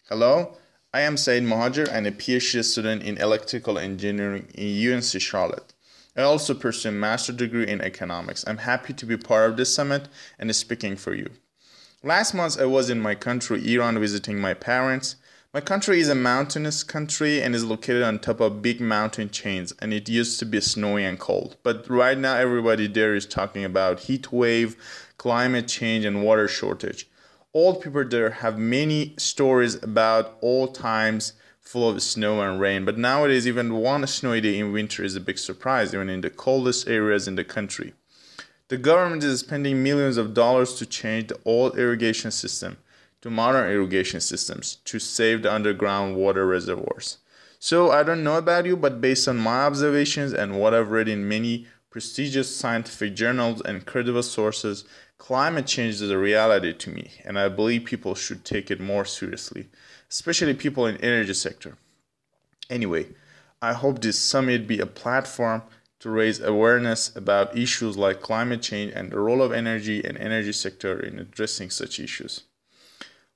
Hello, I am Saeed Mohajer and a PhD student in electrical engineering in UNC Charlotte. I also pursue a master's degree in economics. I'm happy to be part of this summit and speaking for you. Last month I was in my country, Iran, visiting my parents. My country is a mountainous country and is located on top of big mountain chains, and it used to be snowy and cold. But right now everybody there is talking about heat wave, climate change and water shortage. Old people there have many stories about old times full of snow and rain, but nowadays even one snowy day in winter is a big surprise, even in the coldest areas in the country. The government is spending millions of dollars to change the old irrigation system to modern irrigation systems to save the underground water reservoirs. So I don't know about you, but based on my observations and what I've read in many prestigious scientific journals and credible sources, climate change is a reality to me, and I believe people should take it more seriously, especially people in the energy sector. Anyway, I hope this summit be a platform to raise awareness about issues like climate change and the role of energy and energy sector in addressing such issues.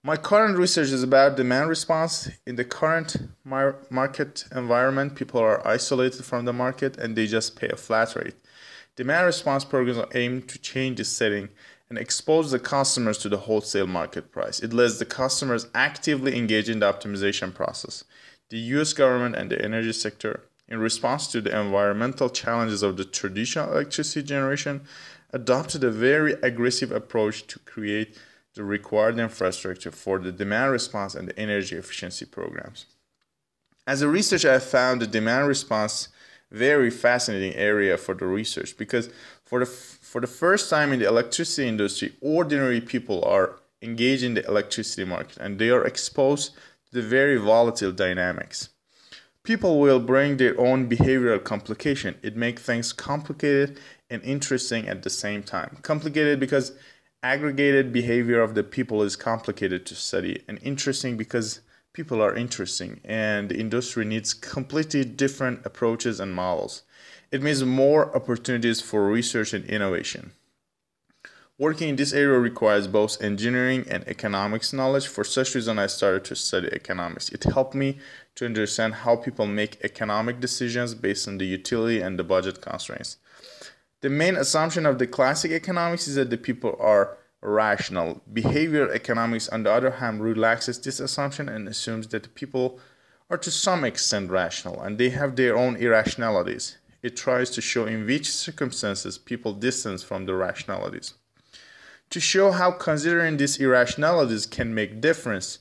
My current research is about demand response. In the current market environment, people are isolated from the market and they just pay a flat rate. Demand response programs aim to change this setting and expose the customers to the wholesale market price. It lets the customers actively engage in the optimization process. The US government and the energy sector, in response to the environmental challenges of the traditional electricity generation, adopted a very aggressive approach to create the required infrastructure for the demand response and the energy efficiency programs. As a researcher, I found the demand response very fascinating area for the research because for the first time in the electricity industry, ordinary people are engaged in the electricity market and they are exposed to the very volatile dynamics. People will bring their own behavioral complication. It makes things complicated and interesting at the same time. Complicated because aggregated behavior of the people is complicated to study, and interesting because people are interesting and the industry needs completely different approaches and models. It means more opportunities for research and innovation. Working in this area requires both engineering and economics knowledge. For such reason, I started to study economics. It helped me to understand how people make economic decisions based on the utility and the budget constraints. The main assumption of the classic economics is that the people are rational. Behavioral economics, on the other hand, relaxes this assumption and assumes that the people are to some extent rational and they have their own irrationalities. It tries to show in which circumstances people distance from the rationalities. To show how considering these irrationalities can make difference,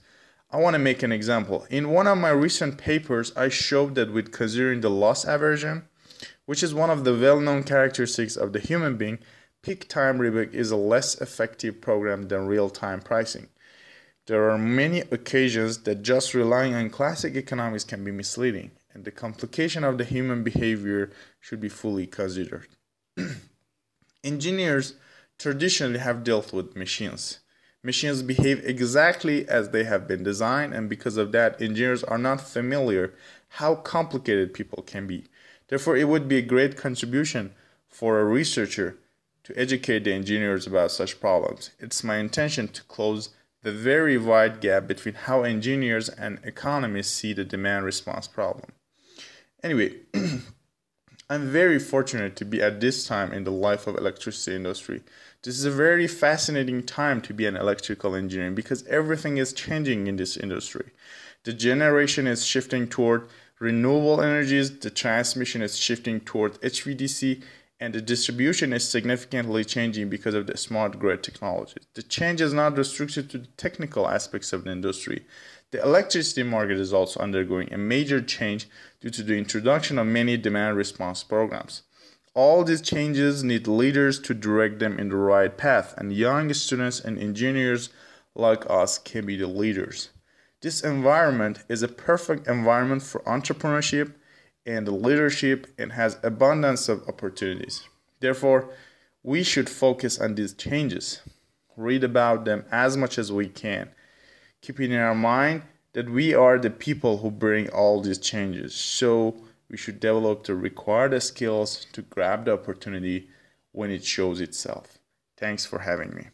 I want to make an example. In one of my recent papers, I showed that with considering the loss aversion, which is one of the well-known characteristics of the human being, peak time rebate is a less effective program than real-time pricing. There are many occasions that just relying on classic economics can be misleading, and the complication of the human behavior should be fully considered. Engineers traditionally have dealt with machines. Machines behave exactly as they have been designed, and because of that, engineers are not familiar how complicated people can be. Therefore, it would be a great contribution for a researcher to educate the engineers about such problems. It's my intention to close the very wide gap between how engineers and economists see the demand response problem. Anyway, I'm very fortunate to be at this time in the life of electricity industry. This is a very fascinating time to be an electrical engineer because everything is changing in this industry. The generation is shifting toward renewable energies, the transmission is shifting toward HVDC, and the distribution is significantly changing because of the smart grid technologies. The change is not restricted to the technical aspects of the industry. The electricity market is also undergoing a major change due to the introduction of many demand response programs. All these changes need leaders to direct them in the right path, and young students and engineers like us can be the leaders. This environment is a perfect environment for entrepreneurship and leadership and has abundance of opportunities. Therefore, we should focus on these changes, read about them as much as we can, keeping in our mind that we are the people who bring all these changes. So we should develop the required skills to grab the opportunity when it shows itself. Thanks for having me.